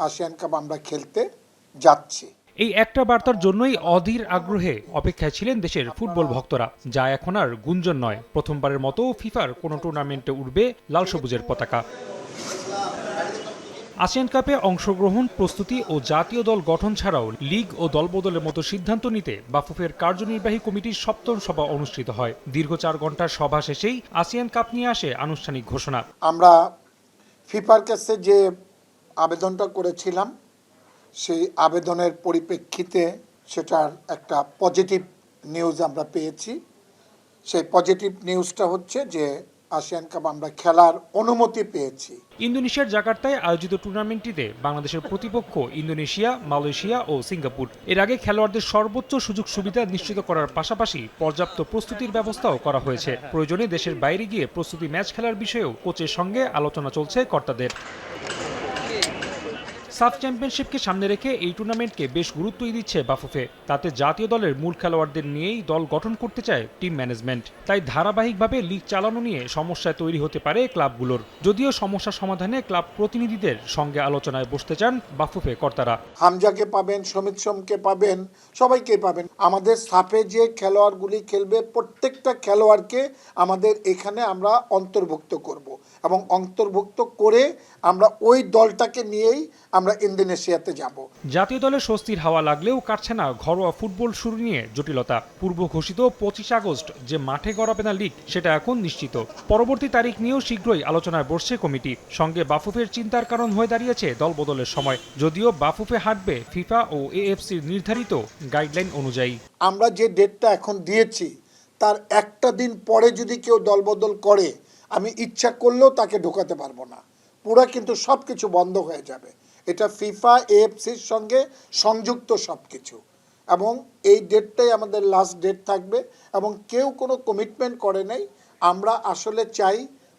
ASEAN cup আমরা খেলতে যাচ্ছি। এই একটা বার্তার জন্যই অধীর আগ্রহে অপেক্ষায় ছিলেন দেশের ফুটবল ভক্তরা, যা এখন আর গুঞ্জন নয়। প্রথমবারের মতো ফিফার কোনো টুর্নামেন্টে উড়বে লাল সবুজের পতাকা। আসিয়ান কাপে অংশগ্রহণ, প্রস্তুতি ও জাতীয় দল গঠন ছাড়াও লীগ ও দলবদলের মতো সিদ্ধান্ত নিতে বাফুফের কার্যনির্বাহী কমিটির সপ্তম সভা অনুষ্ঠিত হয়। দীর্ঘ 4 ঘন্টার সভা শেষেই আসিয়ান কাপ নিয়ে আসে আনুষ্ঠানিক ঘোষণা। আমরা ফিফার কাছে যে আবেদনটা করেছিলাম, সেই আবেদনের পরিপ্রেক্ষিতে সেটার একটা পজিটিভ নিউজ আমরা পেয়েছি। সেই পজিটিভ নিউজটা হচ্ছে যে আসিয়ান কাপ আমরা খেলার অনুমতি পেয়েছি। ইন্দোনেশিয়ার জাকার্তায় আয়োজিত টুর্নামেন্টটিতে বাংলাদেশের প্রতিপক্ষ ইন্দোনেশিয়া, মালয়েশিয়া ও সিঙ্গাপুর। এর আগে খেলোয়াড়দের সর্বোচ্চ সুযোগ সুবিধা নিশ্চিত করার পাশাপাশি পর্যাপ্ত প্রস্তুতির ব্যবস্থাও করা হয়েছে। প্রয়োজনে দেশের বাইরে গিয়ে প্রস্তুতি ম্যাচ খেলার বিষয়েও কোচের সঙ্গে আলোচনা চলছে কর্তাদের। সাফ চ্যাম্পিয়নশিপকে সামনে রেখে এই টুর্নামেন্টকে বেশ গুরুত্বই দিচ্ছে বাফুফে। তাতে জাতীয় দলের মূল খেলোয়াড়দের নিয়েই দল গঠন করতে চায় টিম ম্যানেজমেন্ট। তাই ধারাবাহিকভাবে লিগ চালানো নিয়ে সমস্যা তৈরি হতে পারে ক্লাবগুলোর। যদিও সমস্যা সমাধানে ক্লাব প্রতিনিধিদের সঙ্গে আলোচনায় বসতে চান বাফুফে কর্তারা। হামজাকে পাবেন, সমিত সোমকে পাবেন, সবাইকে পাবেন। আমাদের সাফে যে খেলোয়াড়গুলি খেলবে প্রত্যেকটা খেলোয়াড়কে আমাদের এখানে আমরা অন্তর্ভুক্ত করব এবং অন্তর্ভুক্ত করে আমরা ওই দলটাকে নিয়েই আমরা ইন্দোনেশিয়াতে যাব। জাতীয় দলের স্বস্তির হাওয়া লাগলেও কাটছে না ঘরোয়া ফুটবল শুরু নিয়ে জটিলতা। পূর্ব ঘোষিত 25 আগস্ট যে মাঠে গড়াবে না লিগ, সেটা এখন নিশ্চিত। পরবর্তী তারিখ নিয়েও শীঘ্রই আলোচনায় বসছে কমিটি। সঙ্গে বাফুফের চিন্তার কারণ হয়ে দাঁড়িয়েছে দল বদলের সময়। যদিও বাফুফে হাঁটবে ফিফা ও এএফসির নির্ধারিত গাইডলাইন অনুযায়ী। আমরা যে ডেটটা এখন দিয়েছি তার একটা দিন পরে যদি কেউ দলবদল করে, আমি ইচ্ছা করলেও তাকে ঢোকাতে পারবো না। পুরো কিন্তু সব কিছু বন্ধ হয়ে যাবে। এটা ফিফা এএফসির সঙ্গে সংযুক্ত সব কিছু, এবং এই ডেটটাই আমাদের লাস্ট ডেট থাকবে এবং কেউ কোনো কমিটমেন্ট করে নাই। আমরা আসলে চাই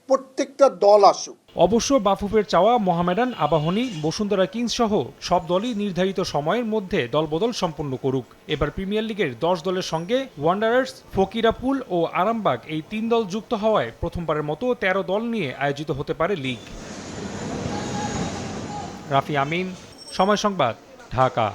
প্রত্যেকটা দল আসুক। অবশ্য বাফুফের চাওয়া মোহামেডান, আবাহনী, বসুন্ধরা কিংস সহ সব দলই নির্ধারিত সময়ের মধ্যে দলবদল সম্পন্ন করুক। এবার প্রিমিয়ার লিগের 10 দলের সঙ্গে ওয়ান্ডারার্স, ফকিরাপুল ও আরামবাগ এই 3 দল যুক্ত হওয়ায় প্রথমবারের মতো 13 দল নিয়ে আয়োজিত হতে পারে লিগ। রাফি আমিন, সময় সংবাদ, ঢাকা।